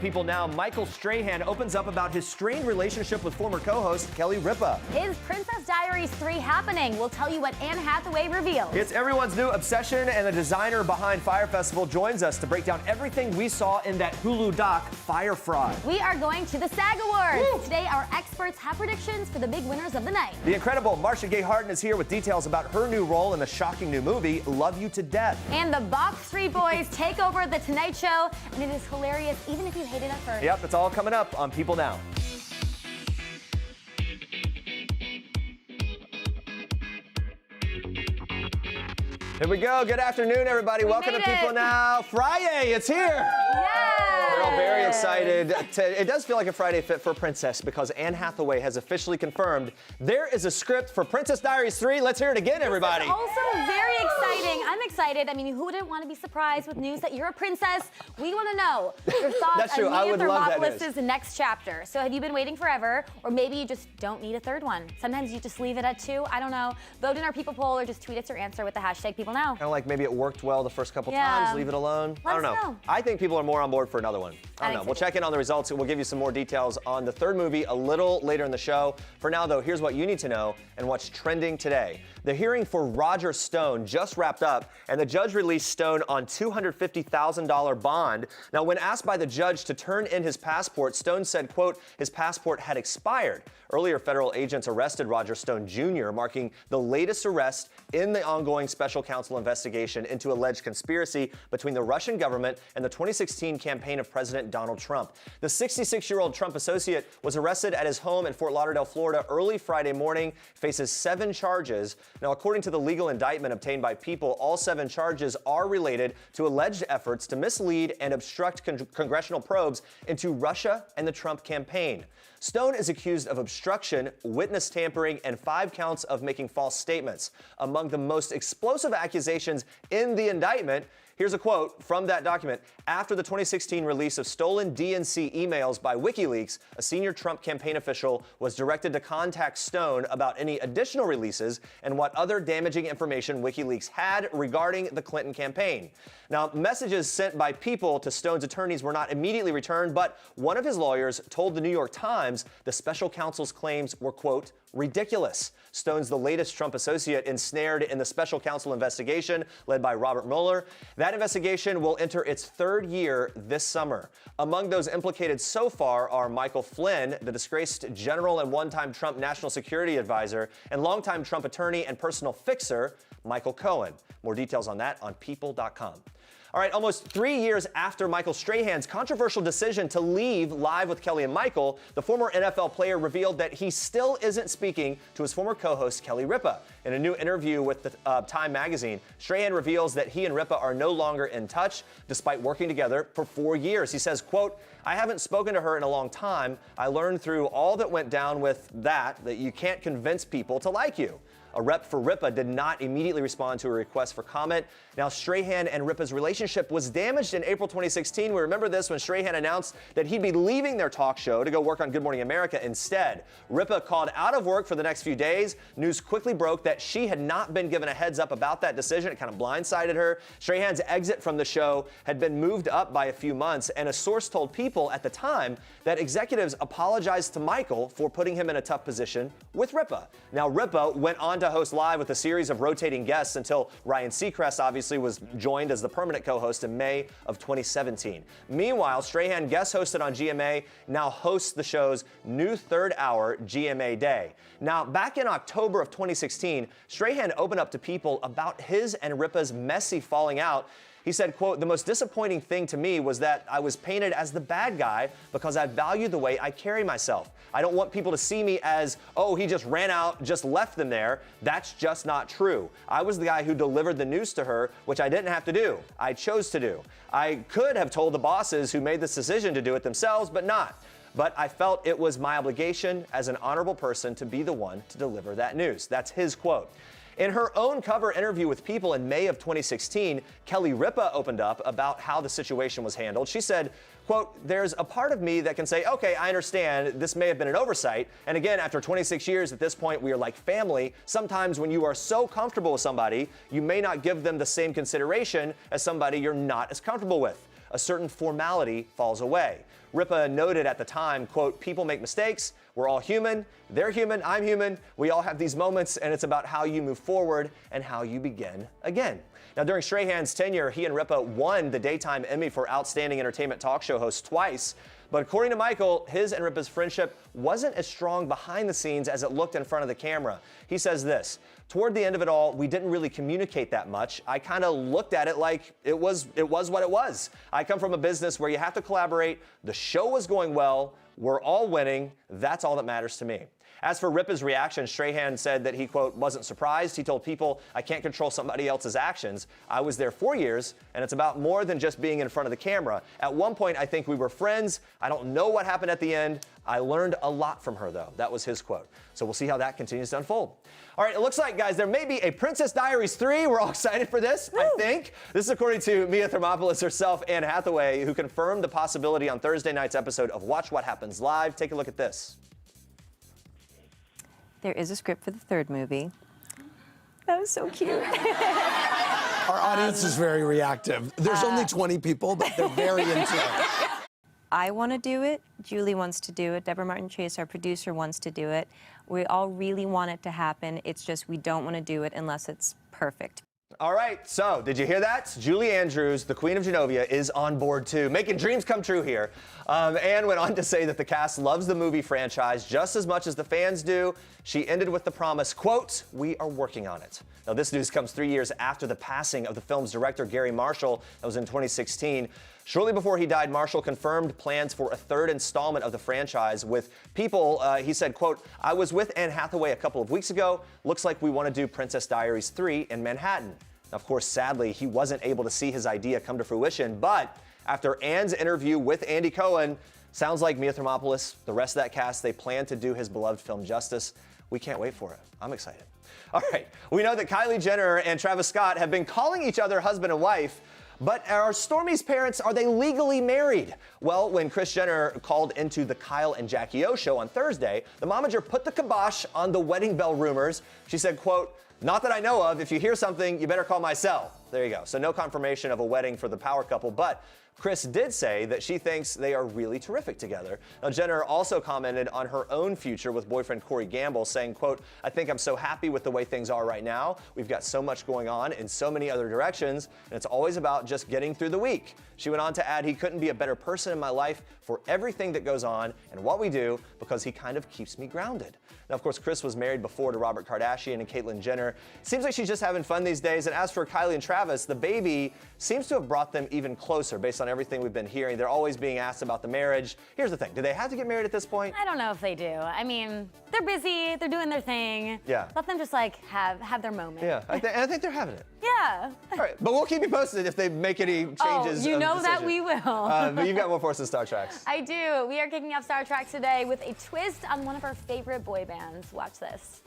People now, Michael Strahan opens up about his strained relationship with former co-host Kelly Ripa. Is Princess Diaries 3 happening? We'll tell you what Anne Hathaway reveals. It's everyone's new obsession, and the designer behind Fyre Festival joins us to break down everything we saw in that Hulu doc, Fyre Fraud. We are going to the SAG Awards. Woo! Today, our experts have predictions for the big winners of the night. The incredible Marcia Gay Harden is here with details about her new role in the shocking new movie, Love You to Death. And the Backstreet Boys take over The Tonight Show, and it is hilarious even if you hate it at first. Yep, it's all coming up on People Now. Here we go. Good afternoon, everybody. Welcome to People Now. Friday, it's here. Yeah. We're all very excited. It does feel like a Friday fit for Princess because Anne Hathaway has officially confirmed there is a script for Princess Diaries 3. Let's hear it again, everybody. It's also very exciting. I'm excited. I mean, who wouldn't want to be surprised with news that you're a princess? We want to know your thoughts That's true. on I Mia would love that Thermopolis' next chapter. So have you been waiting forever? Or maybe you just don't need a third one. Sometimes you just leave it at 2. I don't know. Vote in our People poll or just tweet us your answer with the hashtag People Now. Kind of like maybe it worked well the first couple times, leave it alone. Let I don't us know. know. I think people are more on board for another one. I don't know. We'll check in on the results. We'll give you some more details on the third movie a little later in the show. For now, though, here's what you need to know and what's trending today. The hearing for Roger Stone just wrapped up, and the judge released Stone on $250,000 bond. Now, when asked by the judge to turn in his passport, Stone said, quote, his passport had expired. Earlier, federal agents arrested Roger Stone Jr., marking the latest arrest in the ongoing special counsel investigation into alleged conspiracy between the Russian government and the 2016 campaign of President Donald Trump. The 66-year-old Trump associate was arrested at his home in Fort Lauderdale, Florida, early Friday morning, faces 7 charges. Now, according to the legal indictment obtained by People, all 7 charges are related to alleged efforts to mislead and obstruct congressional probes into Russia and the Trump campaign. Stone is accused of obstruction, witness tampering, and 5 counts of making false statements. Among the most explosive accusations in the indictment, here's a quote from that document. After the 2016 release of stolen DNC emails by WikiLeaks, a senior Trump campaign official was directed to contact Stone about any additional releases and what other damaging information WikiLeaks had regarding the Clinton campaign. Now, messages sent by People to Stone's attorneys were not immediately returned, but one of his lawyers told the New York Times the special counsel's claims were, quote, ridiculous. Stone's the latest Trump associate ensnared in the special counsel investigation led by Robert Mueller. That investigation will enter its 3rd year this summer. Among those implicated so far are Michael Flynn, the disgraced general and one-time Trump national security advisor, and longtime Trump attorney and personal fixer, Michael Cohen. More details on that on people.com. All right, almost 3 years after Michael Strahan's controversial decision to leave Live with Kelly and Michael, the former NFL player revealed that he still isn't speaking to his former co-host Kelly Ripa. In a new interview with the Time magazine, Strahan reveals that he and Ripa are no longer in touch, despite working together for 4 years. He says, quote, I haven't spoken to her in a long time. I learned through all that went down with that you can't convince people to like you. A rep for Ripa did not immediately respond to a request for comment. Now, Strahan and Ripa's relationship was damaged in April 2016. We remember this when Strahan announced that he'd be leaving their talk show to go work on Good Morning America instead. Ripa called out of work for the next few days. News quickly broke that she had not been given a heads up about that decision. It kind of blindsided her. Strahan's exit from the show had been moved up by a few months, and a source told People at the time that executives apologized to Michael for putting him in a tough position with Ripa. Now, Ripa went on to host Live with a series of rotating guests until Ryan Seacrest obviously was joined as the permanent co-host in May of 2017. Meanwhile, Strahan guest hosted on GMA, now hosts the show's new 3rd hour GMA Day. Now, back in October of 2016, Strahan opened up to People about his and Ripa's messy falling out. He said, quote, the most disappointing thing to me was that I was painted as the bad guy because I value the way I carry myself. I don't want people to see me as, oh, he just ran out, just left them there. That's just not true. I was the guy who delivered the news to her, which I didn't have to do. I chose to do. I could have told the bosses who made this decision to do it themselves, but not. But I felt it was my obligation as an honorable person to be the one to deliver that news. That's his quote. In her own cover interview with People in May of 2016, Kelly Ripa opened up about how the situation was handled. She said, quote, there's a part of me that can say, okay, I understand this may have been an oversight. And again, after 26 years at this point, we are like family. Sometimes when you are so comfortable with somebody, you may not give them the same consideration as somebody you're not as comfortable with. A certain formality falls away. Ripa noted at the time, quote, "People make mistakes. We're all human. They're human. I'm human. We all have these moments, and it's about how you move forward and how you begin again." Now, during Strahan's tenure, he and Ripa won the Daytime Emmy for Outstanding Entertainment Talk Show Host twice. But according to Michael, his and Ripa's friendship wasn't as strong behind the scenes as it looked in front of the camera. He says this: "Toward the end of it all, we didn't really communicate that much. I kind of looked at it like it was what it was. I come from a business where you have to collaborate. The show was going well. We're all winning. That's all that matters to me." As for Ripa's reaction, Strahan said that he, quote, "wasn't surprised. He told people, I can't control somebody else's actions. I was there 4 years, and it's about more than just being in front of the camera. At one point, I think we were friends. I don't know what happened at the end. I learned a lot from her, though." That was his quote. So we'll see how that continues to unfold. All right, it looks like, guys, there may be a Princess Diaries 3. We're all excited for this, I think. This is according to Mia Thermopolis herself and Hathaway, who confirmed the possibility on Thursday night's episode of Watch What Happens Live. Take a look at this. There is a script for the third movie. That was so cute. Our audience is very reactive. There's only 20 people, but they're very into it. I want to do it. Julie wants to do it. Deborah Martin Chase, our producer, wants to do it. We all really want it to happen. It's just we don't want to do it unless it's perfect. All right, so did you hear that? Julie Andrews, the Queen of Genovia, is on board too, making dreams come true here. Anne went on to say that the cast loves the movie franchise just as much as the fans do. She ended with the promise, quote, "We are working on it." Now, this news comes 3 years after the passing of the film's director, Gary Marshall. That was in 2016. Shortly before he died, Marshall confirmed plans for a third installment of the franchise with People. He said, quote, "I was with Anne Hathaway a couple of weeks ago. Looks like we want to do Princess Diaries 3 in Manhattan." Now, of course, sadly, he wasn't able to see his idea come to fruition, but after Anne's interview with Andy Cohen, sounds like Mia Thermopolis, the rest of that cast, they plan to do his beloved film justice. We can't wait for it. I'm excited. All right, we know that Kylie Jenner and Travis Scott have been calling each other husband and wife, but are Stormi's parents, are they legally married? Well, when Kris Jenner called into the Kyle and Jackie O show on Thursday, the momager put the kibosh on the wedding bell rumors. She said, quote, "Not that I know of. If you hear something, you better call my cell." There you go. So no confirmation of a wedding for the power couple, but Kris did say that she thinks they are really terrific together. Now, Jenner also commented on her own future with boyfriend Corey Gamble, saying, quote, "I think I'm so happy with the way things are right now. We've got so much going on in so many other directions, and it's always about just getting through the week." She went on to add, "He couldn't be a better person in my life for everything that goes on and what we do because he kind of keeps me grounded." Now, of course, Kris was married before to Robert Kardashian and Caitlyn Jenner. Seems like she's just having fun these days. And as for Kylie and Travis, the baby seems to have brought them even closer based on everything we've been hearing. They're always being asked about the marriage. Here's the thing. Do they have to get married at this point? I don't know if they do. I mean, they're busy. They're doing their thing. Yeah. Let them just like have their moment. Yeah, I think they're having it. Yeah. All right, but we'll keep you posted if they make any changes. Oh, you know of that decision. we will. But you've got more for us in Star Treks. I do. We are kicking off Star Trek today with a twist on one of our favorite boy bands. Watch this.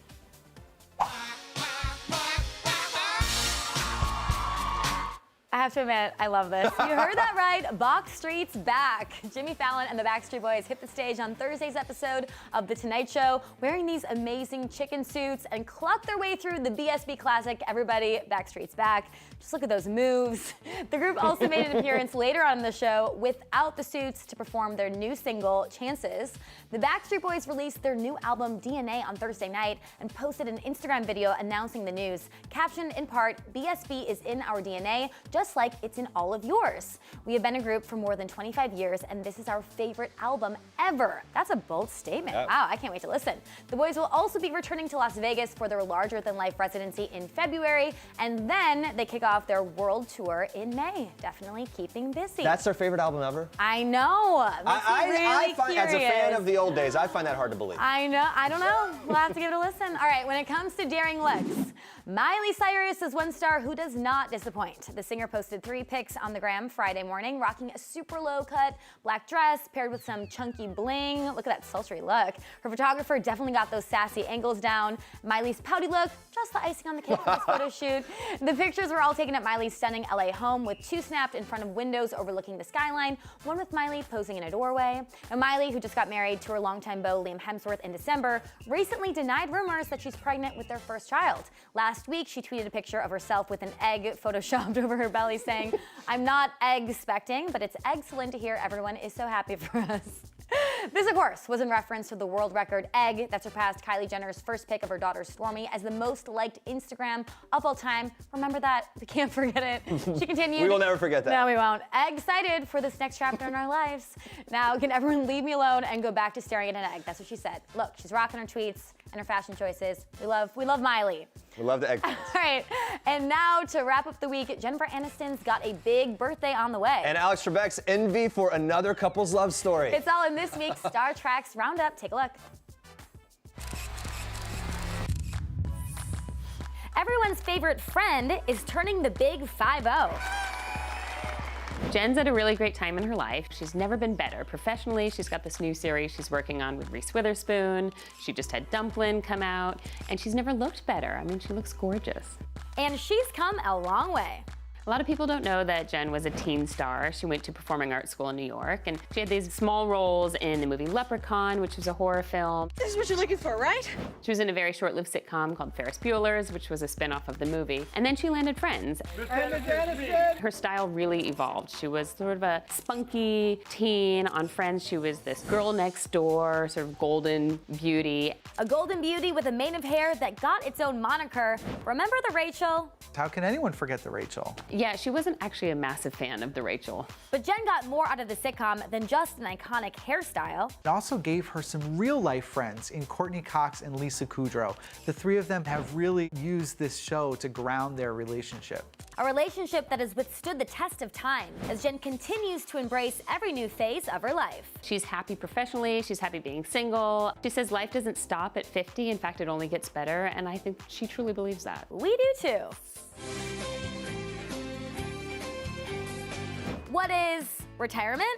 I have to admit, I love this. You heard that right. Backstreet's back. Jimmy Fallon and the Backstreet Boys hit the stage on Thursday's episode of The Tonight Show wearing these amazing chicken suits and clucked their way through the BSB classic, Everybody Backstreet's Back. Just look at those moves. The group also made an appearance later on in the show without the suits to perform their new single, Chances. The Backstreet Boys released their new album, DNA, on Thursday night and posted an Instagram video announcing the news. Captioned in part, "BSB is in our DNA, just like it's in all of yours. We have been a group for more than 25 years, and this is our favorite album ever." That's a bold statement. Yep. Wow, I can't wait to listen. The boys will also be returning to Las Vegas for their larger-than-life residency in February, and then they kick off their world tour in May. Definitely keeping busy. That's their favorite album ever? I know. I find, as a fan of the old days, I find that hard to believe. I know. I don't know. We'll have to give it a listen. All right, when it comes to daring looks, Miley Cyrus is one star who does not disappoint. The singer posted 3 pics on the gram Friday morning, rocking a super low-cut black dress paired with some chunky bling. Look at that sultry look. Her photographer definitely got those sassy angles down. Miley's pouty look, just the icing on the cake for this photo shoot. The pictures were all taken at Miley's stunning LA home, with 2 snapped in front of windows overlooking the skyline, one with Miley posing in a doorway. And Miley, who just got married to her longtime beau Liam Hemsworth in December, recently denied rumors that she's pregnant with their first child. Last last week, she tweeted a picture of herself with an egg photoshopped over her belly saying, "I'm not egg-specting, but it's excellent to hear everyone is so happy for us." This, of course, was in reference to the world record egg that surpassed Kylie Jenner's first pic of her daughter Stormi as the most liked Instagram of all time. Remember that? We can't forget it. She continued. We will never forget that. No, we won't. Excited for this next chapter in our lives. Now, can everyone leave me alone and go back to staring at an egg? That's what she said. Look, she's rocking her tweets and her fashion choices. We love Miley. We love the egg. All right, and now to wrap up the week, Jennifer Aniston's got a big birthday on the way. And Alex Trebek's envy for another couple's love story. It's all in this week's Star Trek's Roundup. Take a look. Everyone's favorite friend is turning the big 5-0. Jen's at a really great time in her life. She's never been better. Professionally, she's got this new series she's working on with Reese Witherspoon. She just had Dumplin' come out, and she's never looked better. I mean, she looks gorgeous. And she's come a long way. A lot of people don't know that Jen was a teen star. She went to performing arts school in New York, and she had these small roles in the movie Leprechaun, which was a horror film. This is what you're looking for, right? She was in a very short-lived sitcom called Ferris Bueller's, which was a spin-off of the movie. And then she landed Friends. Her style really evolved. She was sort of a spunky teen. On Friends, she was this girl next door, sort of golden beauty. A golden beauty with a mane of hair that got its own moniker. Remember the Rachel? How can anyone forget the Rachel? Yeah, she wasn't actually a massive fan of the Rachel. But Jen got more out of the sitcom than just an iconic hairstyle. It also gave her some real-life friends in Courtney Cox and Lisa Kudrow. The three of them have really used this show to ground their relationship. A relationship that has withstood the test of time as Jen continues to embrace every new phase of her life. She's happy professionally, she's happy being single. She says life doesn't stop at 50, in fact, it only gets better, and I think she truly believes that. We do too. What is retirement?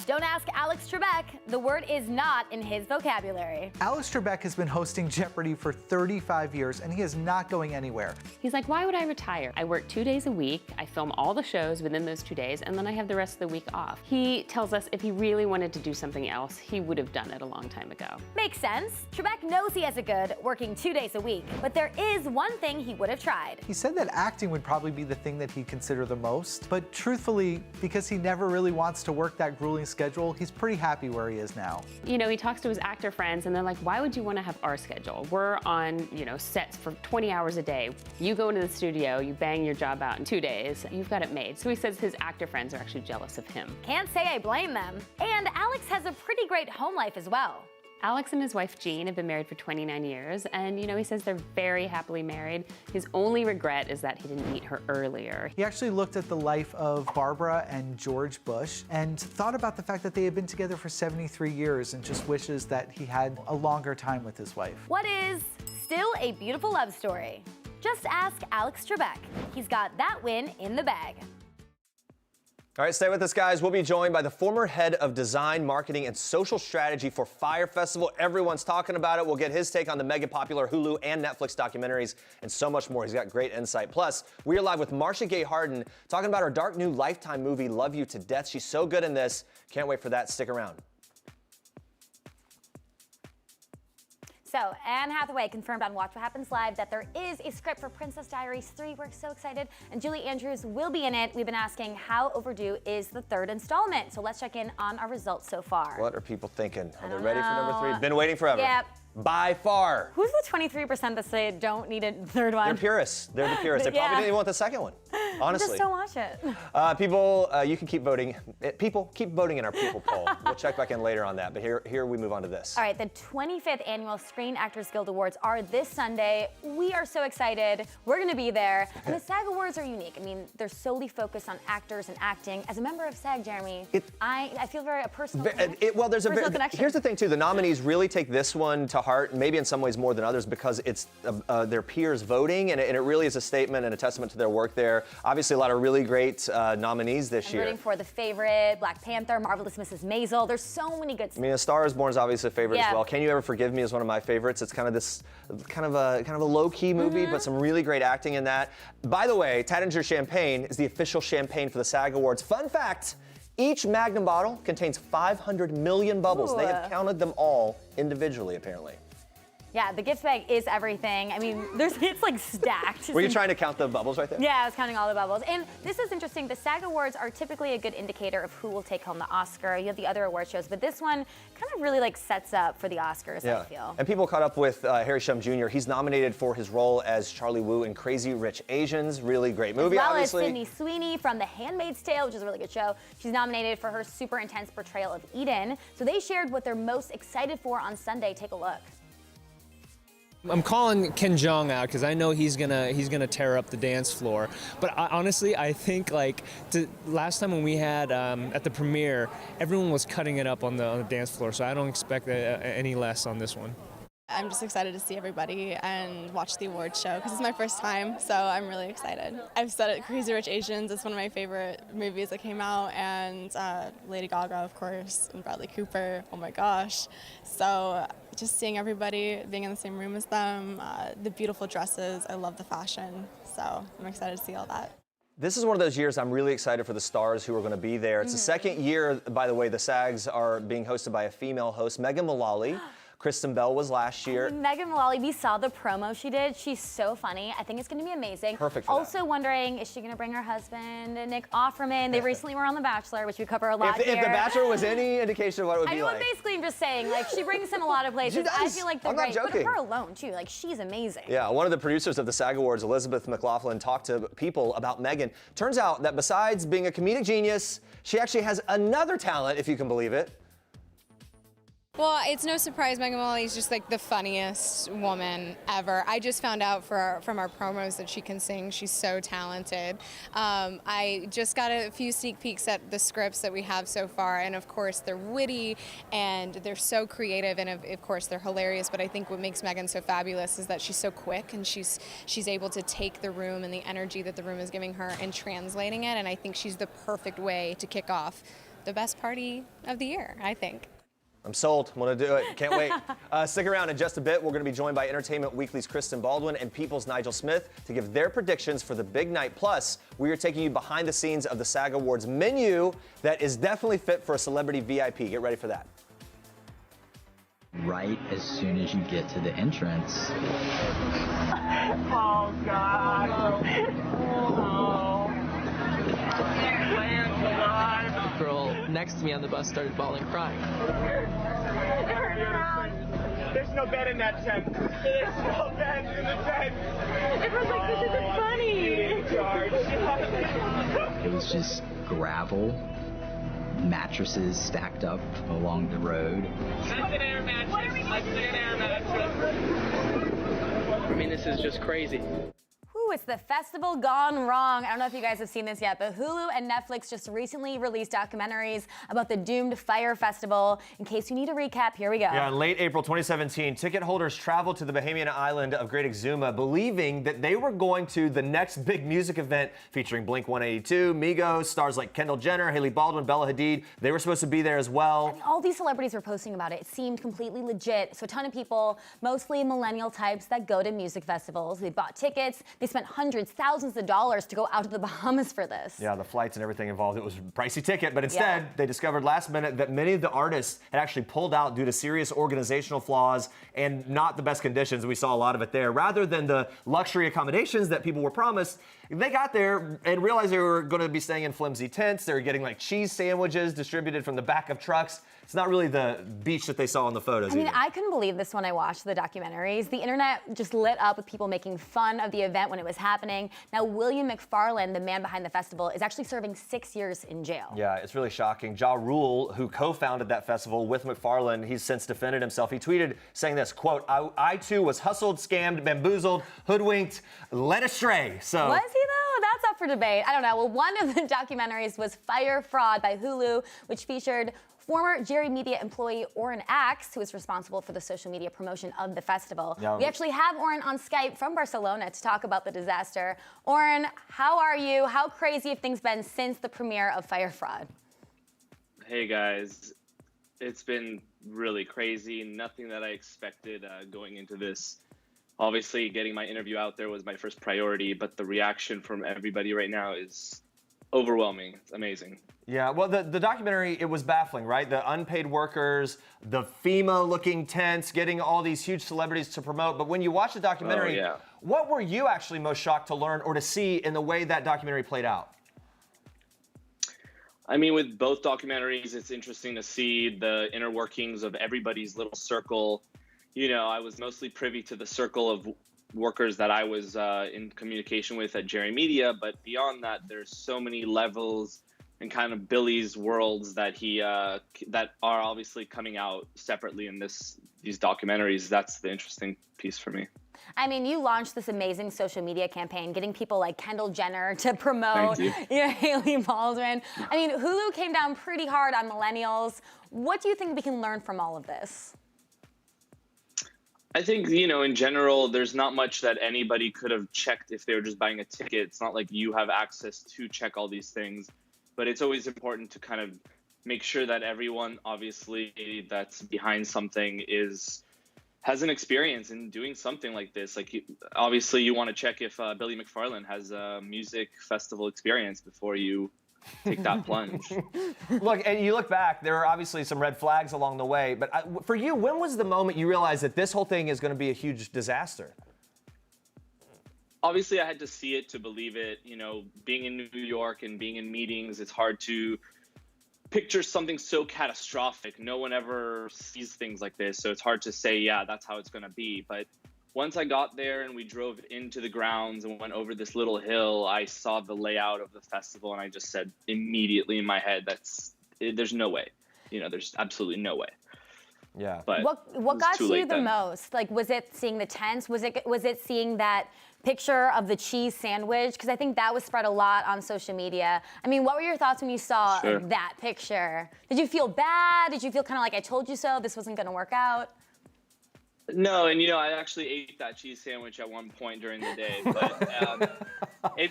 Don't ask Alex Trebek. The word is not in his vocabulary. Alex Trebek has been hosting Jeopardy for 35 years, and he is not going anywhere. He's like, why would I retire? I work 2 days a week, I film all the shows within those 2 days, and then I have the rest of the week off. He tells us if he really wanted to do something else, he would have done it a long time ago. Makes sense. Trebek knows he has it good, working 2 days a week, but there is one thing he would have tried. He said that acting would probably be the thing that he'd consider the most, but truthfully, because he never really wants to work that grueling schedule, he's pretty happy where he is now. You know, he talks to his actor friends and they're like, why would you want to have our schedule? We're on, sets for 20 hours a day. You go into the studio, you bang your job out in 2 days, you've got it made. So he says his actor friends are actually jealous of him. Can't say I blame them. And Alex has a pretty great home life as well. Alex and his wife Jean have been married for 29 years, and he says they're very happily married. His only regret is that he didn't meet her earlier. He actually looked at the life of Barbara and George Bush and thought about the fact that they had been together for 73 years and just wishes that he had a longer time with his wife. What is still a beautiful love story? Just ask Alex Trebek. He's got that win in the bag. All right, stay with us, guys. We'll be joined by the former head of design, marketing, and social strategy for Fyre Festival. Everyone's talking about it. We'll get his take on the mega popular Hulu and Netflix documentaries and so much more. He's got great insight. Plus, we are live with Marcia Gay Harden talking about her dark new Lifetime movie, Love You to Death. She's so good in this. Can't wait for that. Stick around. So, Anne Hathaway confirmed on Watch What Happens Live that there is a script for Princess Diaries 3. We're so excited. And Julie Andrews will be in it. We've been asking how overdue is the third installment. So let's check in on our results so far. What are people thinking? Are they ready for number 3? Been waiting forever. Yep. By far. Who's the 23% that say don't need a third one? They're purists. They're the purists. They Yeah. probably didn't even want the second one, honestly. Just don't watch it. People, you can keep voting. People, keep voting in our People poll. We'll check back in later on that, but here we move on to this. All right, the 25th Annual Screen Actors Guild Awards are this Sunday. We are so excited. We're going to be there. And the SAG Awards are unique. I mean, they're solely focused on actors and acting. As a member of SAG, Jeremy, I feel very a personal connection. Well, there's personal connection. Here's the thing, too. The nominees really take this one to heart, maybe in some ways more than others, because it's their peers voting, and it really is a statement and a testament to their work there. Obviously, a lot of really great nominees this year. I'm rooting for The Favorite, Black Panther, Marvelous Mrs. Maisel. There's so many good stuff. I mean, A Star Is Born is obviously a favorite Yeah. as well. Can You Ever Forgive Me is one of my favorites. It's kind of this, kind of a low-key movie, but some really great acting in that. By the way, Taittinger Champagne is the official champagne for the SAG Awards. Fun fact: each Magnum bottle contains 500 million bubbles. Ooh. They have counted them all individually, apparently. Yeah, the gift bag is everything. I mean, it's like stacked. Were you trying to count the bubbles right there? Yeah, I was counting all the bubbles. And this is interesting. The SAG Awards are typically a good indicator of who will take home the Oscar. You have the other award shows, but this one kind of really like sets up for the Oscars, I feel. And people caught up with Harry Shum Jr. He's nominated for his role as Charlie Wu in Crazy Rich Asians. Really great movie, obviously. As well as Sydney Sweeney from The Handmaid's Tale, which is a really good show. She's nominated for her super intense portrayal of Eden. So they shared what they're most excited for on Sunday. Take a look. I'm calling Ken Jeong out because I know he's gonna tear up the dance floor. But honestly, I think like last time when we had at the premiere, everyone was cutting it up on the dance floor. So I don't expect any less on this one. I'm just excited to see everybody and watch the awards show because it's my first time, so I'm really excited. I've said it, Crazy Rich Asians is one of my favorite movies that came out, and Lady Gaga, of course, and Bradley Cooper, oh my gosh. So just seeing everybody, being in the same room as them, the beautiful dresses, I love the fashion, so I'm excited to see all that. This is one of those years I'm really excited for the stars who are going to be there. It's the second year, by the way, the SAGs are being hosted by a female host, Megan Mullally. Kristen Bell was last year. Megan Mullally, we saw the promo she did. She's so funny. I think it's going to be amazing. Perfect for Also that. wondering, is she going to bring her husband, Nick Offerman? They recently were on The Bachelor, which we cover a lot here. If The Bachelor was any indication of what it would be I like. Basically, I'm just saying, like, she brings him a lot of places. She does. I feel like they're I'm not great. joking. But her alone, too. Like, she's amazing. Yeah, one of the producers of the SAG Awards, Elizabeth McLaughlin, talked to people about Megan. Turns out that besides being a comedic genius, she actually has another talent, if you can believe it. Well, it's no surprise Megan Mullally is just like the funniest woman ever. I just found out from our promos that she can sing. She's so talented. I just got a few sneak peeks at the scripts that we have so far, and of course they're witty and they're so creative, and of course they're hilarious. But I think what makes Megan so fabulous is that she's so quick, and she's able to take the room and the energy that the room is giving her and translating it. And I think she's the perfect way to kick off the best party of the year, I think. I'm sold. I'm going to do it. Can't wait. Stick around in just a bit. We're going to be joined by Entertainment Weekly's Kristen Baldwin and People's Nigel Smith to give their predictions for the big night. Plus, we are taking you behind the scenes of the SAG Awards menu that is definitely fit for a celebrity VIP. Get ready for that. Right as soon as you get to the entrance. Oh, God. The girl next to me on the bus started bawling, crying. There's no bed in that tent. There's no bed in the tent. Everyone's like, this isn't funny. It was just gravel, mattresses stacked up along the road. That's an air mattress. That's an air mattress. I mean, this is just crazy. Ooh, it's the festival gone wrong. I don't know if you guys have seen this yet, but Hulu and Netflix just recently released documentaries about the doomed Fyre Festival. In case you need a recap, here we go. Yeah, in late April 2017, ticket holders traveled to the Bahamian island of Great Exuma, believing that they were going to the next big music event featuring Blink-182, Migos, stars like Kendall Jenner, Hailey Baldwin, Bella Hadid. They were supposed to be there as well. I mean, all these celebrities were posting about it. It seemed completely legit. So a ton of people, mostly millennial types that go to music festivals, they bought tickets. They spent hundreds, thousands of dollars to go out to the Bahamas for this. Yeah, the flights and everything involved. It was a pricey ticket, but instead they discovered last minute that many of the artists had actually pulled out due to serious organizational flaws and not the best conditions. We saw a lot of it there. Rather than the luxury accommodations that people were promised, they got there and realized they were going to be staying in flimsy tents. They were getting like cheese sandwiches distributed from the back of trucks. It's not really the beach that they saw in the photos. I mean, either. I couldn't believe this when I watched the documentaries. The internet just lit up with people making fun of the event when it was happening. Now, William McFarland, the man behind the festival, is actually serving 6 years in jail. Yeah, it's really shocking. Ja Rule, who co-founded that festival with McFarland, he's since defended himself. He tweeted saying this, quote, I too was hustled, scammed, bamboozled, hoodwinked, led astray. So Was he though? That's up for debate. I don't know. Well, one of the documentaries was Fyre Fraud by Hulu, which featured former Jerry Media employee Oren Axe, who is responsible for the social media promotion of the festival. Yeah. We actually have Oren on Skype from Barcelona to talk about the disaster. Oren, how are you? How crazy have things been since the premiere of Fyre Fraud? Hey guys, it's been really crazy. Nothing that I expected going into this. Obviously, getting my interview out there was my first priority, but the reaction from everybody right now is overwhelming. It's amazing. Yeah, well, the documentary, it was baffling, right? The unpaid workers, the FEMA-looking tents, getting all these huge celebrities to promote. But when you watch the documentary, what were you actually most shocked to learn or to see in the way that documentary played out? I mean, with both documentaries, it's interesting to see the inner workings of everybody's little circle. You know, I was mostly privy to the circle of workers that I was in communication with at Jerry Media, but beyond that, there's so many levels and kind of Billy's worlds that that are obviously coming out separately in these documentaries. That's the interesting piece for me. I mean, you launched this amazing social media campaign, getting people like Kendall Jenner to promote Haley Baldwin. I mean, Hulu came down pretty hard on millennials. What do you think we can learn from all of this? I think, you know, in general, there's not much that anybody could have checked if they were just buying a ticket. It's not like you have access to check all these things, but it's always important to kind of make sure that everyone, obviously, that's behind something has an experience in doing something like this. Like, obviously, you want to check if Billy McFarland has a music festival experience before you take that plunge. Look, and you look back, there are obviously some red flags along the way, but for you, when was the moment you realized that this whole thing is going to be a huge disaster? Obviously, I had to see it to believe it. You know, being in New York and being in meetings, it's hard to picture something so catastrophic. No one ever sees things like this, so it's hard to say, yeah, that's how it's going to be. But once I got there and we drove into the grounds and went over this little hill, I saw the layout of the festival, and I just said immediately in my head, there's no way. You know, there's absolutely no way. Yeah. But what got you the most? Like, was it seeing the tents? Was it seeing that picture of the cheese sandwich? Because I think that was spread a lot on social media. I mean, what were your thoughts when you saw that picture? Did you feel bad? Did you feel kind of like, I told you so, this wasn't going to work out? No, and you know, I actually ate that cheese sandwich at one point during the day, but that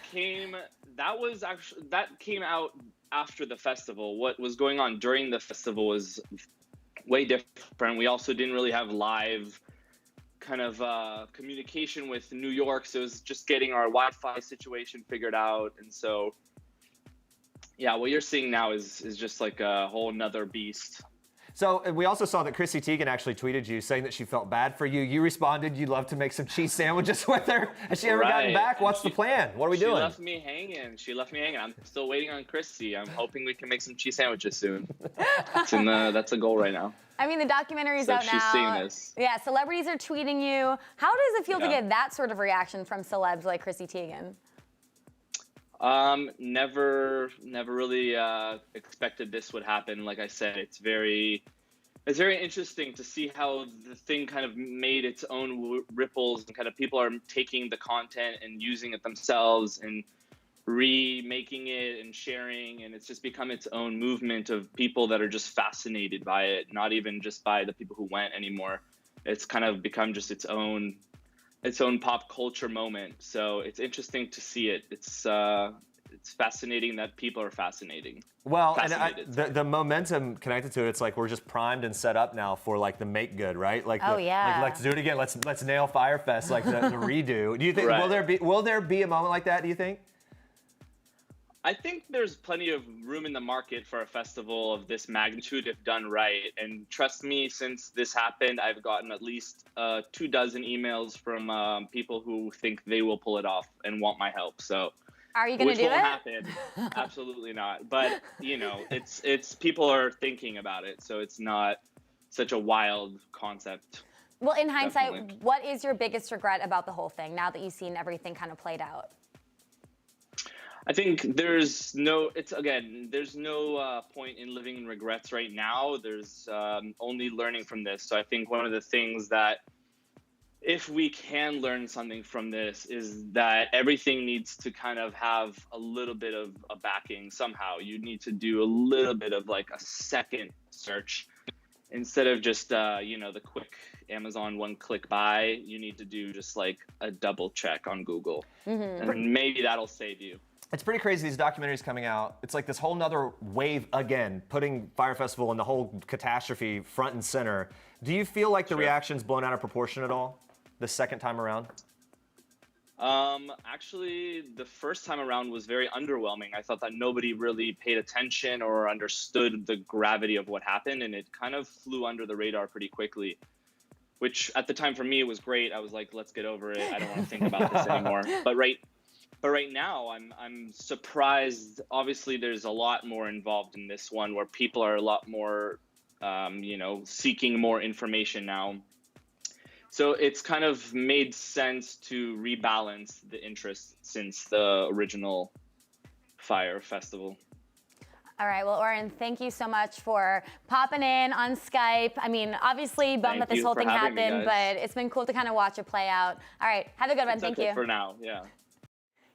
came out after the festival. What was going on during the festival was way different. We also didn't really have live kind of communication with New York, so it was just getting our Wi-Fi situation figured out. And so, yeah, what you're seeing now is just like a whole nother beast. So we also saw that Chrissy Teigen actually tweeted you saying that she felt bad for you. You responded you'd love to make some cheese sandwiches with her. Has she ever gotten back? What's the plan? What are we doing? She left me hanging. I'm still waiting on Chrissy. I'm hoping we can make some cheese sandwiches soon. That's a goal right now. I mean, the documentary's out now. She's seeing this. Yeah, celebrities are tweeting you. How does it feel to get that sort of reaction from celebs like Chrissy Teigen? Never really expected this would happen. Like I said, it's very interesting to see how the thing kind of made its own ripples, and kind of people are taking the content and using it themselves and remaking it and sharing, and it's just become its own movement of people that are just fascinated by it, not even just by the people who went anymore. It's kind of become just its own pop culture moment. So it's interesting to see it. It's fascinating that people are fascinating. Well, and the momentum connected to it, it's like we're just primed and set up now for like the make good, right? Like, like let's do it again. Let's nail Fyre Fest, like the redo. Do you think will there be a moment like that? Do you think? I think there's plenty of room in the market for a festival of this magnitude if done right. And trust me, since this happened, I've gotten at least 24 emails from people who think they will pull it off and want my help. So, are you going to do it? Which won't happen. Absolutely not. But you know, it's people are thinking about it, so it's not such a wild concept. Well, in hindsight, what is your biggest regret about the whole thing now that you've seen everything kind of played out? I think there's no point in living in regrets right now. There's only learning from this. So I think one of the things that, if we can learn something from this, is that everything needs to kind of have a little bit of a backing somehow. You need to do a little bit of like a second search instead of just, the quick Amazon one-click buy. You need to do just like a double check on Google, and maybe that'll save you. It's pretty crazy, these documentaries coming out. It's like this whole nother wave again, putting Fyre Festival and the whole catastrophe front and center. Do you feel like the reaction's blown out of proportion at all, the second time around? Actually, the first time around was very underwhelming. I thought that nobody really paid attention or understood the gravity of what happened, and it kind of flew under the radar pretty quickly, which at the time for me was great. I was like, let's get over it. I don't want to think about this anymore. But right now, I'm surprised. Obviously, there's a lot more involved in this one where people are a lot more, seeking more information now. So it's kind of made sense to rebalance the interest since the original Fyre Festival. All right, well, Oren, thank you so much for popping in on Skype. I mean, obviously bummed that this whole thing happened, but it's been cool to kind of watch it play out. All right, have a good one. Thank you. For now, yeah.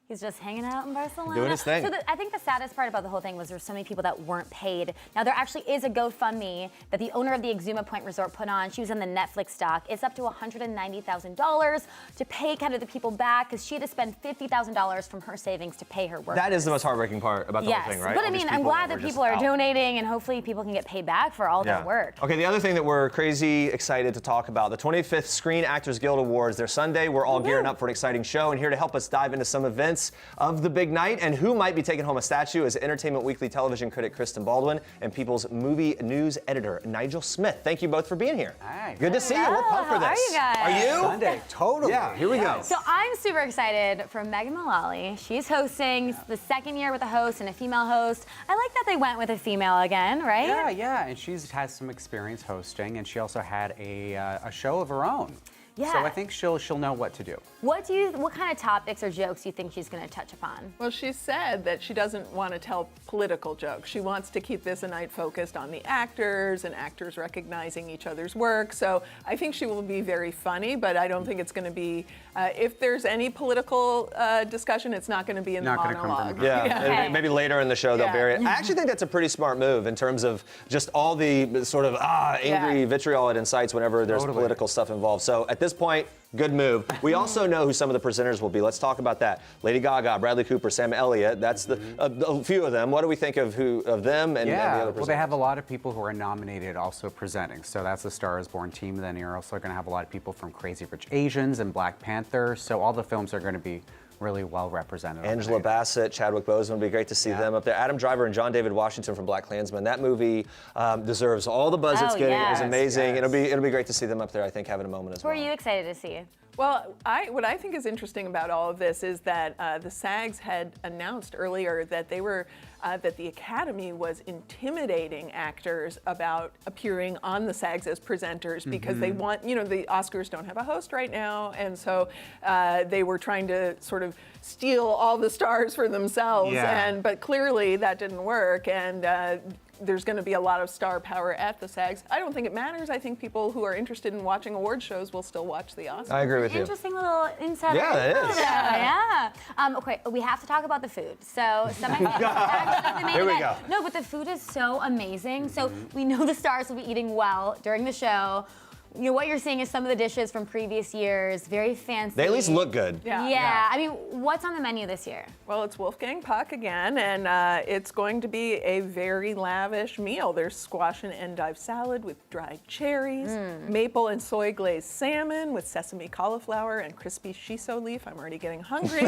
He's just hanging out in Barcelona. Doing his thing. So I think the saddest part about the whole thing was there were so many people that weren't paid. Now, there actually is a GoFundMe that the owner of the Exuma Point Resort put on. She was in the Netflix stock. It's up to $190,000 to pay kind of the people back because she had to spend $50,000 from her savings to pay her workers. That is the most heartbreaking part about the whole thing, right? But I mean, I'm glad that people are donating and hopefully people can get paid back for all their work. Okay, the other thing that we're crazy excited to talk about, the 25th Screen Actors Guild Awards. They're Sunday. We're all gearing up for an exciting show, and here to help us dive into some events of the big night and who might be taking home a statue is Entertainment Weekly television critic Kristen Baldwin and People's movie news editor Nigel Smith. Thank you both for being here. Hi. Good to see you. We're pumped for this. How are you guys? Are you? Sunday, totally. Yeah, here we go. So I'm super excited for Megan Mullally. She's hosting the second year with a host and a female host. I like that they went with a female again, right? Yeah, and she's had some experience hosting, and she also had a show of her own. Yeah. So I think she'll know what to do. What kind of topics or jokes do you think she's going to touch upon? Well, she said that she doesn't want to tell political jokes. She wants to keep this a night focused on the actors and actors recognizing each other's work. So I think she will be very funny, but I don't think it's going to be, if there's any political discussion, it's not going to be in the monologue. Yeah, maybe later in the show they'll bury it. I actually think that's a pretty smart move in terms of just all the sort of angry vitriol it incites whenever there's political stuff involved. So at this point, good move. We also know who some of the presenters will be. Let's talk about that. Lady Gaga, Bradley Cooper, Sam Elliott. That's a few of them. What do we think of them and the other presenters? Well, they have a lot of people who are nominated also presenting. So that's the Star is Born team. Then you're also going to have a lot of people from Crazy Rich Asians and Black Panther. So all the films are going to be really well represented. Angela Bassett, Chadwick Boseman, would be great to see them up there. Adam Driver and John David Washington from BlacKkKlansman. That movie deserves all the buzz it's getting. It was amazing. It'll be great to see them up there, I think, having a moment as well. Who are you excited to see? Well, what I think is interesting about all of this is that the SAGs had announced earlier that they were that the Academy was intimidating actors about appearing on the SAGs as presenters because they want, the Oscars don't have a host right now, and so they were trying to sort of steal all the stars for themselves. But clearly that didn't work, and there's going to be a lot of star power at the SAGs. I don't think it matters. I think people who are interested in watching award shows will still watch the Oscars. I agree with you. Interesting little insider. Yeah, that is. Yeah. Okay, we have to talk about the food. So Here we go. No, but the food is so amazing. So we know the stars will be eating well during the show. What you're seeing is some of the dishes from previous years, very fancy. They at least look good. Yeah. I mean, what's on the menu this year? Well, it's Wolfgang Puck again, and it's going to be a very lavish meal. There's squash and endive salad with dried cherries, maple and soy glazed salmon with sesame cauliflower and crispy shiso leaf. I'm already getting hungry.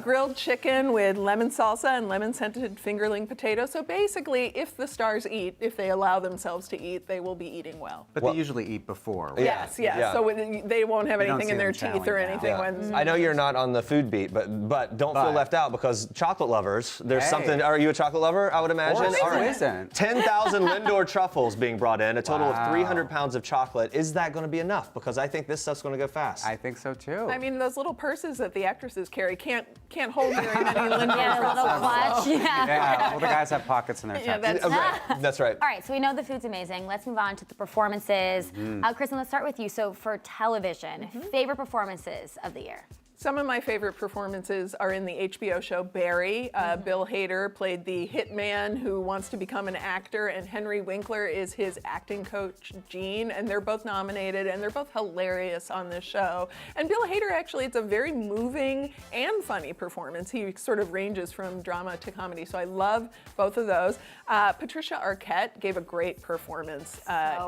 Grilled chicken with lemon salsa and lemon-scented fingerling potato. So basically, if the stars eat, if they allow themselves to eat, they will be eating well. But they usually eat before. Right? Yes. So they won't have anything in their teeth or anything. I know you're not on the food beat, but don't feel left out because chocolate lovers, there's something. Are you a chocolate lover? I would imagine. Who isn't? 10,000 Lindor truffles being brought in, a total of 300 pounds of chocolate. Is that going to be enough? Because I think this stuff's going to go fast. I think so too. I mean, those little purses that the actresses carry can't hold very many Lindor a little clutch. Well, the guys have pockets in their tucks. That's right. All right, so we know the food's amazing. Let's move on to the performances. Kristen, let's start with you. So for television, favorite performances of the year? Some of my favorite performances are in the HBO show Barry. Bill Hader played the hitman who wants to become an actor, and Henry Winkler is his acting coach, Gene, and they're both nominated, and they're both hilarious on this show. And Bill Hader, actually, it's a very moving and funny performance. He sort of ranges from drama to comedy, so I love both of those. Patricia Arquette gave a great performance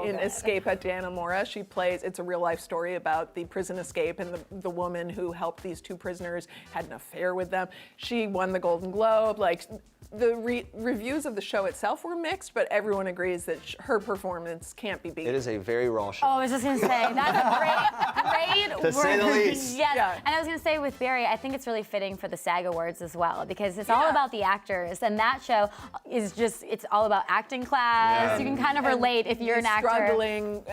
in Escape at Dannemora. She plays, it's a real-life story about the prison escape and the woman who helped these two prisoners had an affair with them. She won the Golden Globe. Like, the reviews of the show itself were mixed, but everyone agrees that her performance can't be beat. It is a very raw show. Oh, I was just gonna say, that's a great To say the least. Yes. Yeah. And I was gonna say with Barry, I think it's really fitting for the SAG Awards as well, because it's all about the actors, and that show is just, it's all about acting class. You can kind of relate if you're an actor. Struggling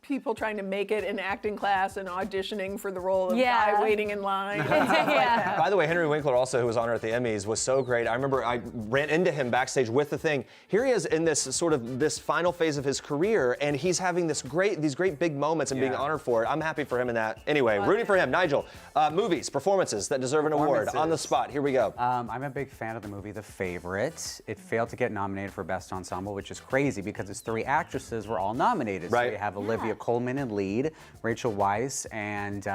people trying to make it in acting class and auditioning for the role of guy waiting in line. By the way, Henry Winkler also, who was on her at the Emmys, was so great. I remember I ran into him backstage with the thing. Here he is in this sort of this final phase of his career, and he's having these great big moments and being honored for it. I'm happy for him in that. Anyway, rooting for him. Nigel, movies, performances that deserve an award. On the spot, here we go. I'm a big fan of the movie The Favorite. It failed to get nominated for Best Ensemble, which is crazy because its 3 actresses were all nominated. Right. So you have Olivia Colman in lead, Rachel Weisz, and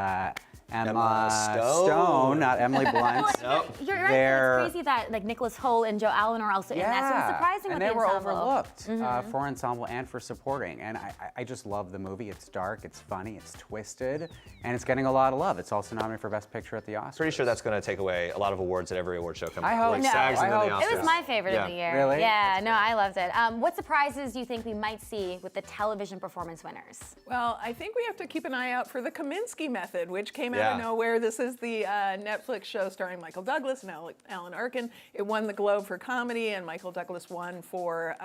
Emma Stone, not Emily Blunt. You're right. It's crazy that like Nicholas Hoult and Joe Allen are also in that. So it's surprising and with they the were ensemble. overlooked for ensemble and for supporting. And I just love the movie. It's dark, it's funny, it's twisted, and it's getting a lot of love. It's also nominated for Best Picture at the Oscars. Pretty sure that's going to take away a lot of awards at every award show coming. I hope like so. SAGs and then the Oscars. It was my favorite of the year. Really? Yeah, no, I loved it. What surprises do you think we might see with the television performance winners? Well, I think we have to keep an eye out for the Kaminsky Method, which came out of nowhere. This is the Netflix show starring Michael Douglas and Alan Arkin. It won the Globe for comedy, and Michael Douglas won for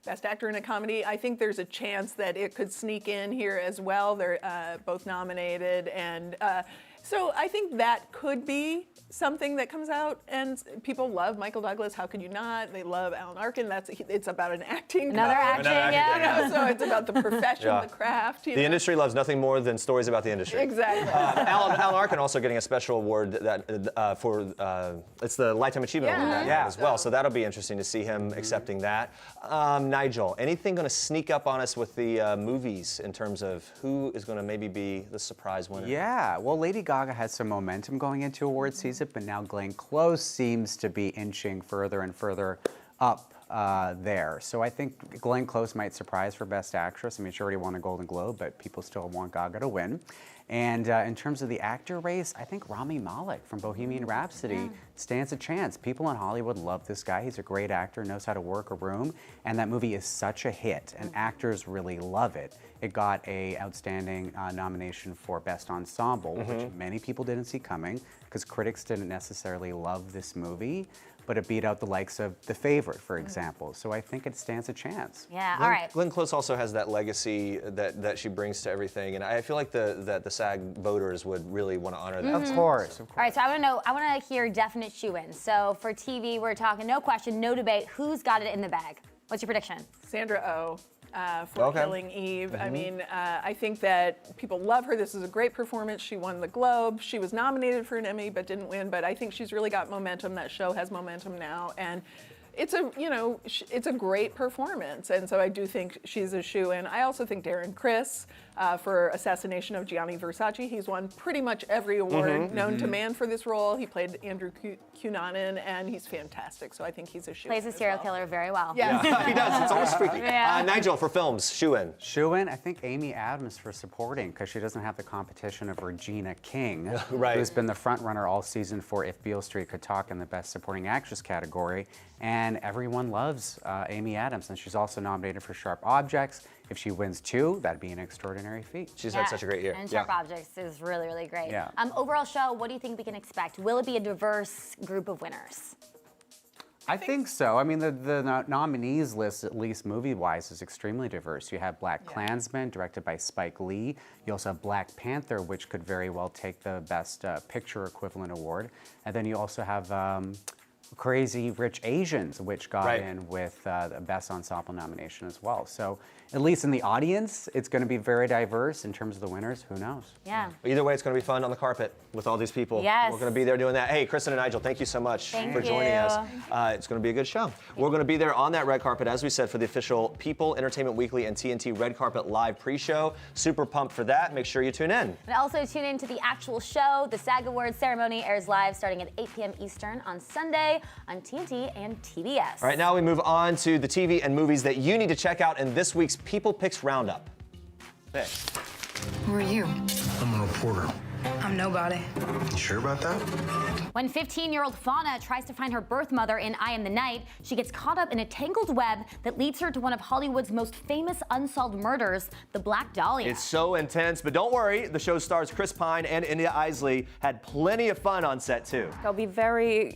Best Actor in a Comedy. I think there's a chance that it could sneak in here as well. They're both nominated, and so I think that could be something that comes out, and people love Michael Douglas. How could you not? They love Alan Arkin. It's about an acting. Another coach. acting, So it's about the profession, the craft. The industry loves nothing more than stories about the industry. Exactly. Alan Arkin also getting a special award that for it's the Lifetime Achievement Award as well. So that'll be interesting to see him accepting that. Nigel, anything going to sneak up on us with the movies in terms of who is going to maybe be the surprise winner? Yeah, well, Lady Gaga has some momentum going into award season, but now Glenn Close seems to be inching further and further up there. So I think Glenn Close might surprise for Best Actress. I mean, she already won a Golden Globe, but people still want Gaga to win. And in terms of the actor race, I think Rami Malek from Bohemian Rhapsody stands a chance. People in Hollywood love this guy. He's a great actor, knows how to work a room, and that movie is such a hit, and actors really love it. It got a outstanding nomination for Best Ensemble, which many people didn't see coming, because critics didn't necessarily love this movie, but it beat out the likes of The Favorite, for example. So I think it stands a chance. Yeah, all right. Glenn Close also has that legacy that she brings to everything, and I feel like the SAG voters would really want to honor that. Of course. All right, so I want to hear definite shoe-ins. So for TV, we're talking no question, no debate. Who's got it in the bag? What's your prediction? Sandra Oh. For Killing Eve. I mean, I think that people love her. This is a great performance. She won the Globe. She was nominated for an Emmy but didn't win, but I think she's really got momentum. That show has momentum now, and it's a great performance, and so I do think she's a shoo-in. I also think Darren Criss for Assassination of Gianni Versace. He's won pretty much every award known to man for this role. He played Andrew Cunanan, and he's fantastic, so I think he's a shoo-in. Plays a serial killer very well. Yeah, he does. It's almost freaky. Nigel, for films, shoo-in. Shoo-in, I think Amy Adams for supporting, because she doesn't have the competition of Regina King, who's been the front runner all season for If Beale Street Could Talk in the Best Supporting Actress category. And everyone loves Amy Adams, and she's also nominated for Sharp Objects. If she wins 2, that'd be an extraordinary feat. She's had such a great year. And Sharp Objects is really, really great. Yeah. Overall show, what do you think we can expect? Will it be a diverse group of winners? I think so. I mean, the nominees list, at least movie-wise, is extremely diverse. You have Black Klansman, directed by Spike Lee. You also have Black Panther, which could very well take the Best Picture equivalent award. And then you also have Crazy Rich Asians, which got in with the Best Ensemble nomination as well. So at least in the audience, it's going to be very diverse. In terms of the winners, who knows? Yeah. Either way, it's going to be fun on the carpet with all these people. Yes. We're going to be there doing that. Hey, Kristen and Nigel, thank you so much for joining us. It's going to be a good show. We're going to be there on that red carpet, as we said, for the official People, Entertainment Weekly, and TNT Red Carpet Live pre-show. Super pumped for that. Make sure you tune in. And also tune in to the actual show. The SAG Awards ceremony airs live starting at 8 p.m. Eastern on Sunday on TNT and TBS. All right, now we move on to the TV and movies that you need to check out in this week's People Picks Roundup. Hey. Who are you? I'm a reporter. I'm I'm nobody. You sure about that? When 15-year-old Fauna tries to find her birth mother in Eye in the Night, she gets caught up in a tangled web that leads her to one of Hollywood's most famous unsolved murders, the Black Dahlia. It's so intense, but don't worry. The show stars Chris Pine and India Isley had plenty of fun on set, too. I'll be very,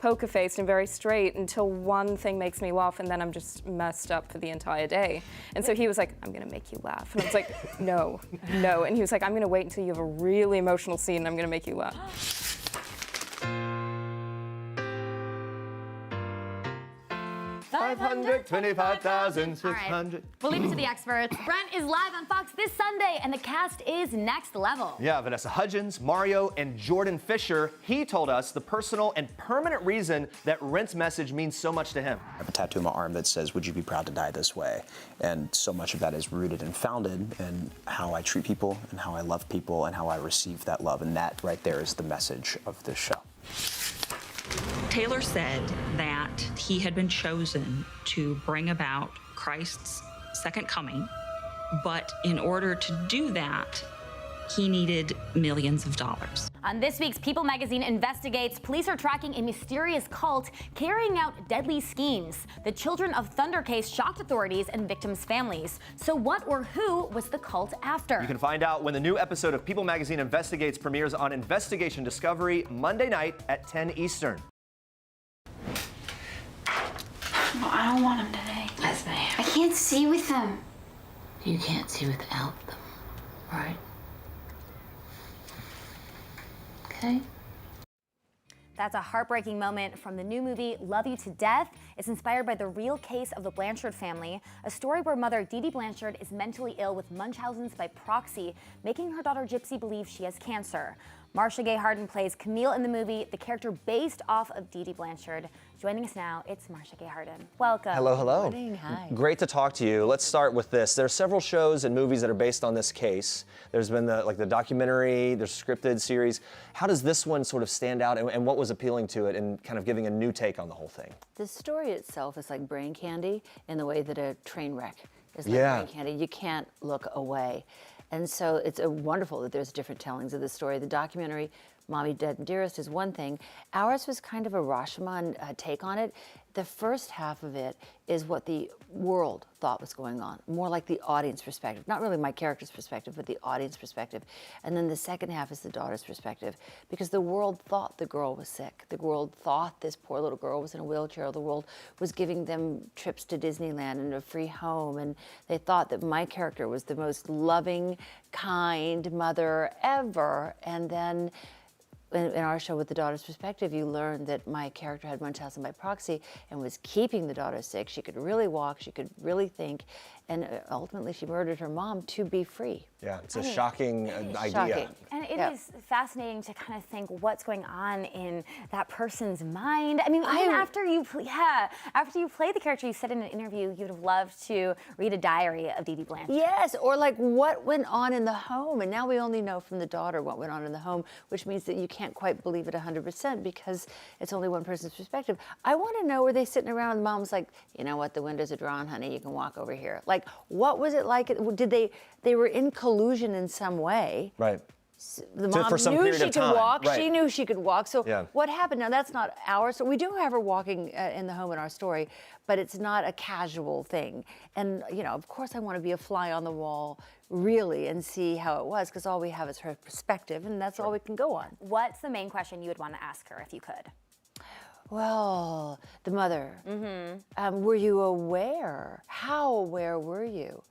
poker-faced and very straight until one thing makes me laugh, and then I'm just messed up for the entire day. And so he was like, I'm gonna make you laugh. And I was like, no. And he was like, I'm gonna wait until you have a really emotional scene and I'm gonna make you laugh. $525,600. We'll leave it to the experts. Brent is live on Fox this Sunday, and the cast is next level. Yeah, Vanessa Hudgens, Mario, and Jordan Fisher. He told us the personal and permanent reason that Rent's message means so much to him. I have a tattoo on my arm that says, "Would you be proud to die this way?" And so much of that is rooted and founded in how I treat people and how I love people and how I receive that love. And that right there is the message of this show. Taylor said that he had been chosen to bring about Christ's second coming, but in order to do that, he needed millions of dollars. On this week's People magazine investigates, police are tracking a mysterious cult carrying out deadly schemes. The Children of Thunder case shocked authorities and victims' families. So what or who was the cult after? You can find out when the new episode of People magazine investigates premieres on Investigation Discovery Monday night at 10 Eastern. No, I don't want them today. Esme. I can't see with them. You can't see without them, right? Okay. That's a heartbreaking moment from the new movie Love You to Death. It's inspired by the real case of the Blanchard family, a story where mother Dee Dee Blanchard is mentally ill with Munchausen's by proxy, making her daughter Gypsy believe she has cancer. Marcia Gay Harden plays Camille in the movie, the character based off of Dee Dee Blanchard. Joining us now, it's Marcia Gay Harden. Welcome. Hello, hello. Good morning. Hi. Great to talk to you. Let's start with this. There are several shows and movies that are based on this case. There's been the documentary, there's a scripted series. How does this one sort of stand out, and what was appealing to it and kind of giving a new take on the whole thing? The story itself is like brain candy in the way that a train wreck is like brain candy. You can't look away. And so it's wonderful that there's different tellings of the story. The documentary, Mommy, Dead and Dearest, is one thing. Ours was kind of a Rashomon take on it. The first half of it is what the world thought was going on, more like the audience perspective. Not really my character's perspective, but the audience perspective. And then the second half is the daughter's perspective, because the world thought the girl was sick. The world thought this poor little girl was in a wheelchair. The world was giving them trips to Disneyland and a free home. And they thought that my character was the most loving, kind mother ever. And then in our show with the daughter's perspective, you learn that my character had Munchausen by proxy and was keeping the daughter sick. She could really walk, she could really think, and ultimately she murdered her mom to be free. Yeah, it's a shocking idea. Shocking. And it is fascinating to kind of think what's going on in that person's mind. I mean, even after you play the character, you said in an interview you'd have loved to read a diary of Dee Dee Blanchard. Yes, or like what went on in the home. And now we only know from the daughter what went on in the home, which means that you can't quite believe it 100% because it's only one person's perspective. I want to know, were they sitting around and mom's like, you know what, the windows are drawn, honey, you can walk over here. Like, what was it like? Did they were in collusion in some way. Right. The mom knew she could walk. Right. She knew she could walk. So what happened? Now, that's not ours. So we do have her walking in the home in our story, but it's not a casual thing. And, of course I want to be a fly on the wall, really, and see how it was, because all we have is her perspective, and that's all we can go on. What's the main question you would want to ask her if you could? Well, the mother. Were you aware? How aware were you?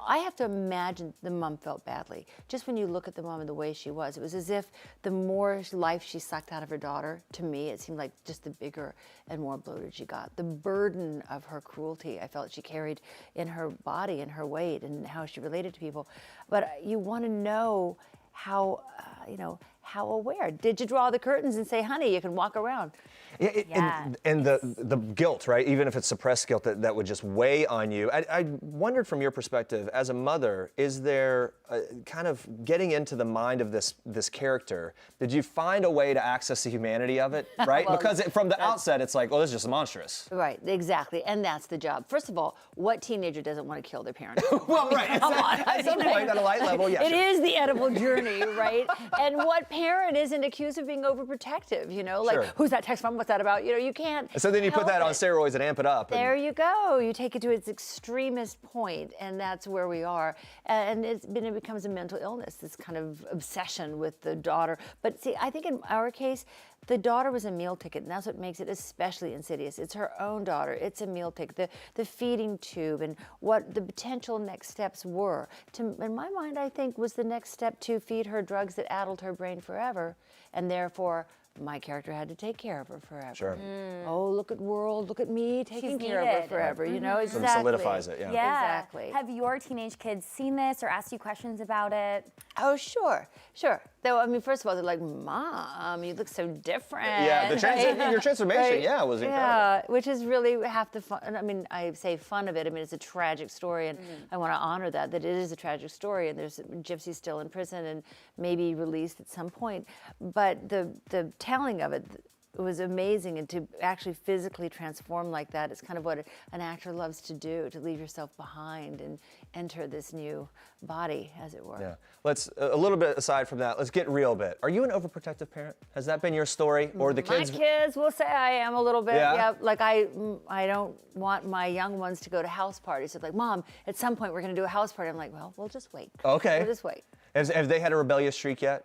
I have to imagine the mom felt badly. Just when you look at the mom and the way she was, it was as if the more life she sucked out of her daughter, to me, it seemed like just the bigger and more bloated she got. The burden of her cruelty, I felt she carried in her body and her weight and how she related to people. But you want to know how, how aware? Did you draw the curtains and say, honey, you can walk around? And the guilt, right? Even if it's suppressed guilt that would just weigh on you. I wondered from your perspective, as a mother, is there kind of getting into the mind of this character? Did you find a way to access the humanity of it, right? Well, because from the outset, it's like, well, this is just monstrous. Right, exactly, and that's the job. First of all, what teenager doesn't want to kill their parents? Well, right. Come on. At some point, on a light level, yeah. It is the edible journey, right? And what parent isn't accused of being overprotective, you know? Like, who's that text from? What's that about? You know, you can't. So then you put that help on steroids and amp it up. There you go. You take it to its extremist point, and that's where we are. And it becomes a mental illness, this kind of obsession with the daughter. But see, I think in our case, the daughter was a meal ticket, and that's what makes it especially insidious. It's her own daughter. It's a meal ticket. The feeding tube and what the potential next steps were. In my mind, I think, was the next step to feed her drugs that addled her brain forever, and therefore my character had to take care of her forever. Sure. Oh, look at world, look at me taking care of her needed. forever, you know? So it Exactly. solidifies it, yeah. Exactly. Have your teenage kids seen this or asked you questions about it? Oh, sure. Though, I mean, first of all, they're like, Mom, you look so different. Yeah, your transformation, Right. was incredible. Yeah, which is really half the fun. I mean, I say fun of it. I mean, it's a tragic story, and I want to honor that it is a tragic story, and there's Gypsy still in prison and maybe released at some point. But the telling of it was amazing, and to actually physically transform like that is kind of what an actor loves to do, to leave yourself behind and enter this new body, as it were. Yeah. Let's, a little bit aside from that, let's get real a bit. Are you an overprotective parent? Has that been your story? Or the kids? My kids will say I am a little bit. Yeah? Like I don't want my young ones to go to house parties. It's like, Mom, at some point we're going to do a house party. I'm like, well, we'll just wait. Okay. We'll just wait. Have they had a rebellious streak yet?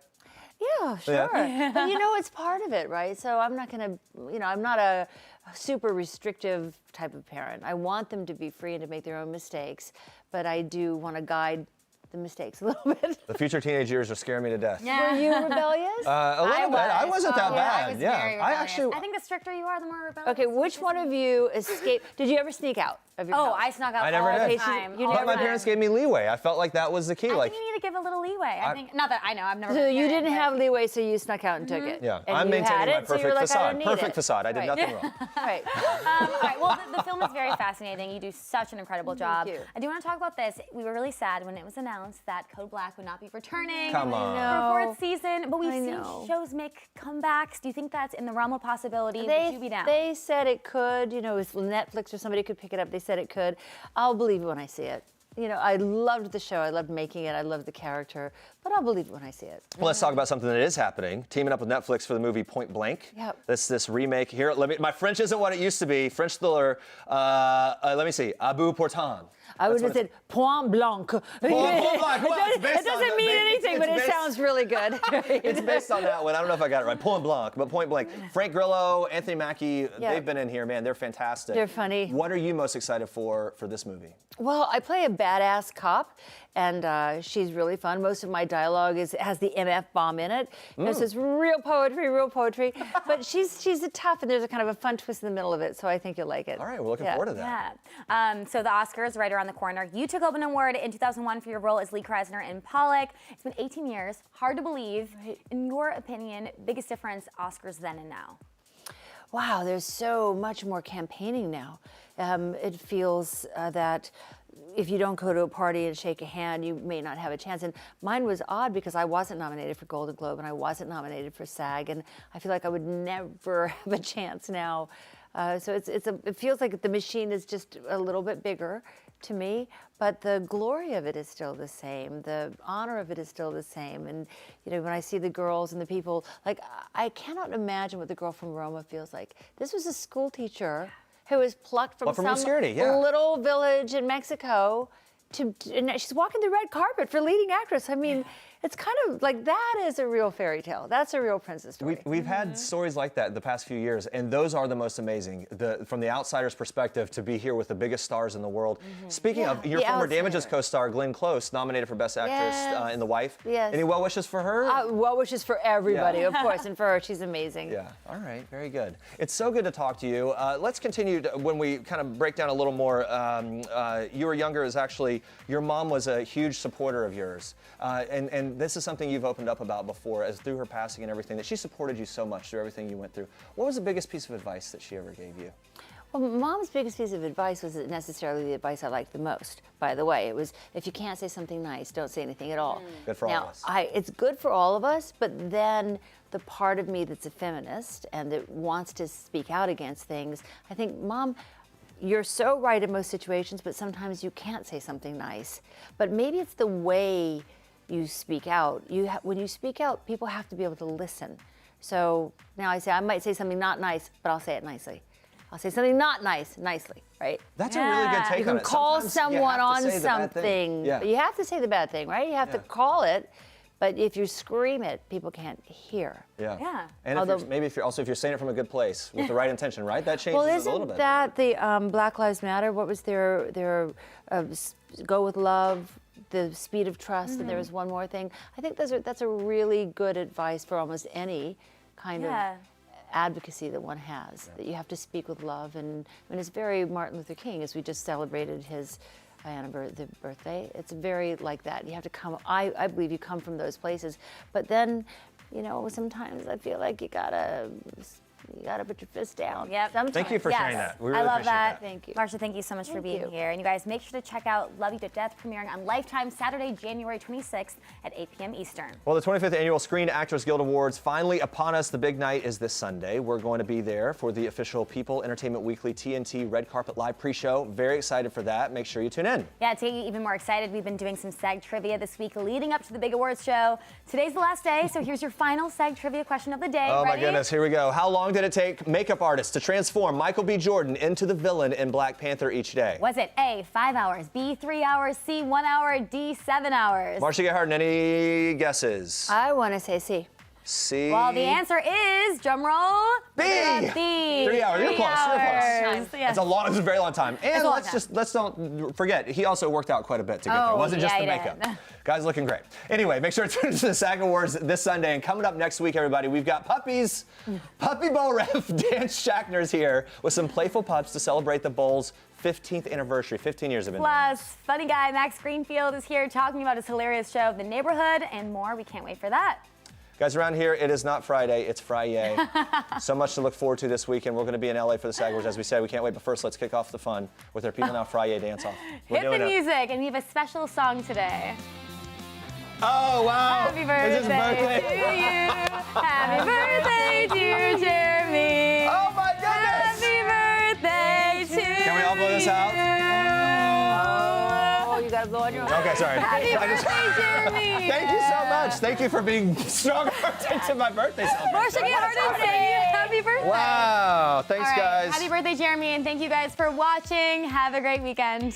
Yeah, sure. But you know, it's part of it, right? So I'm not going to, you know, I'm not a super restrictive type of parent. I want them to be free and to make their own mistakes, but I do want to guide the mistakes a little bit. The future teenage years are scaring me to death. Yeah. Were you rebellious? A little bit. I wasn't that bad. I was yeah. very rebellious. I think the stricter you are, the more rebellious. Okay, which one of you escaped? Did you ever sneak out of your house? I snuck out I never all did. the time. But my parents gave me leeway. I felt like that was the key. I Like, think you need to give a little leeway. I think, not that I know, I've never. So been a you parent, didn't but- have leeway, so you snuck out and took it. yeah, And I'm you maintaining had my it, so you perfect were like, I facade. don't need Perfect it. facade. I did Right. nothing wrong. Right. All right, well, the film is very fascinating. You do such an incredible job. you. I do want to talk about this. We were really sad when it was announced that Code Black would not be returning Come on. for a fourth season, but we've I seen know. shows make comebacks. Do you think that's in the realm of possibility? Would you be down? They said it could, you know, if Netflix or somebody could pick it up, they said it could. I'll believe it when I see it. You know, I loved the show, I loved making it, I loved the character, but I'll believe it when I see it. Well, let's talk about something that is happening. Teaming up with Netflix for the movie Point Blank. Yep. This remake here. My French isn't what it used to be. French thriller. Let me see. Abu Portan. I would have said Point Blanc. Point Blanc. Well, it's based It doesn't on- mean anything, but it based- sounds really good. It's based on that one. I don't know if I got it right. Point Blanc, but Point Blank. Frank Grillo, Anthony Mackie, Yeah. they've been in here, man. They're fantastic. They're funny. What are you most excited for this movie? Well, I play a badass cop, and she's really fun. Most of my dialogue has the MF bomb in it. So it's real poetry. But she's a tough, and there's a kind of a fun twist in the middle of it. So I think you'll like it. All right, we're looking forward to that. Yeah. So the Oscars right around the corner. You took home an award in 2001 for your role as Lee Krasner in Pollock. It's been 18 years. Hard to believe. In your opinion, biggest difference, Oscars then and now? Wow, there's so much more campaigning now. It feels that if you don't go to a party and shake a hand, you may not have a chance. And mine was odd because I wasn't nominated for Golden Globe and I wasn't nominated for SAG, and I feel like I would never have a chance now. So it feels like the machine is just a little bit bigger to me, but the glory of it is still the same. The honor of it is still the same. And you know, when I see the girls and the people, like I cannot imagine what the girl from Roma feels like. This was a school teacher who was plucked from some obscurity, yeah. little village in Mexico and she's walking the red carpet for leading actress. I mean, it's kind of like that is a real fairy tale. That's a real princess story. We've had stories like that the past few years, and those are the most amazing. From the outsider's perspective, to be here with the biggest stars in the world. Speaking of, your former Damages co-star, Glenn Close, nominated for Best Actress in The Wife. Yes. Any well wishes for her? Well wishes for everybody, of course, and for her, she's amazing. Yeah. All right. Very good. It's so good to talk to you. Let's continue when we kind of break down a little more. You Were Younger is actually, your mom was a huge supporter of yours, and and this is something you've opened up about before, as through her passing and everything, that she supported you so much through everything you went through. What was the biggest piece of advice that she ever gave you? Well, Mom's biggest piece of advice wasn't necessarily the advice I liked the most, by the way. It was, if you can't say something nice, don't say anything at all. Good for all of us. It's good for all of us, but then the part of me that's a feminist and that wants to speak out against things, I think, Mom, you're so right in most situations, but sometimes you can't say something nice. But maybe it's the way you speak out. When you speak out, people have to be able to listen. So now I might say something not nice, but I'll say it nicely. I'll say something not nice, nicely, right? That's a really good take on it. You can call Sometimes someone on say the bad thing. something. Yeah. But you have to say the bad thing, right? You have to call it. But if you scream it, people can't hear. Yeah. And if you're saying it from a good place with the right intention, right? That changes it a little bit. Well, isn't that the Black Lives Matter? What was their go with love, the speed of trust, and there was one more thing. I think that's a really good advice for almost any kind of advocacy that one has, that you have to speak with love. And I mean, it's very Martin Luther King, as we just celebrated his birthday. It's very like that. You have to come, I believe you come from those places. But then, sometimes I feel like you gotta put your fist down. Yep. Sometimes. Thank you for sharing that. We really I love appreciate that. Thank you. Marcia, thank you so much for being here. And you guys, make sure to check out Love You to Death, premiering on Lifetime Saturday, January 26th at 8 p.m. Eastern. Well, the 25th Annual Screen Actors Guild Awards finally upon us. The big night is this Sunday. We're going to be there for the official People Entertainment Weekly TNT Red Carpet Live pre-show. Very excited for that. Make sure you tune in. Yeah, to get you even more excited, we've been doing some SAG trivia this week leading up to the big awards show. Today's the last day, so here's your final SAG trivia question of the day. Oh Ready? my goodness, here we go. How long did it take makeup artists to transform Michael B. Jordan into the villain in Black Panther each day? Was it A, 5 hours, B, 3 hours, C, 1 hour, D, 7 hours? Marcia Gay Harden, any guesses? I want to say C. C. Well, the answer is, drum roll, B. B. 3 hours. You're close. You're close. Yes. It's a very long time. And a long let's don't forget, he also worked out quite a bit to get there. It wasn't just the makeup. Guy's looking great. Anyway, make sure to tune into the SAG Awards this Sunday. And coming up next week, everybody, we've got puppies. Puppy Bowl ref Dan Shackner's here with some playful pups to celebrate the Bowl's 15th anniversary. 15 years have been. Plus, funny guy Max Greenfield is here talking about his hilarious show, The Neighborhood, and more. We can't wait for that. Guys, around here, it is not Friday, it's Friday. So much to look forward to this weekend. We're going to be in LA for the SAG Awards, as we said. We can't wait, but first, let's kick off the fun with our People Now Friday dance-off. Hit the music, and we have a special song today. Oh, wow. Happy birthday to you. Happy birthday, dear Jeremy. Oh, my goodness. Happy birthday to you. Can we all blow this out? Oh, you got to blow on your own. Okay, sorry. Happy birthday, Jeremy. Thank you so much. Thank you for being strong to my birthday celebration. Marcia Gay Harden saying happy birthday. Wow. Thanks, all right. guys. Happy birthday, Jeremy, and thank you guys for watching. Have a great weekend.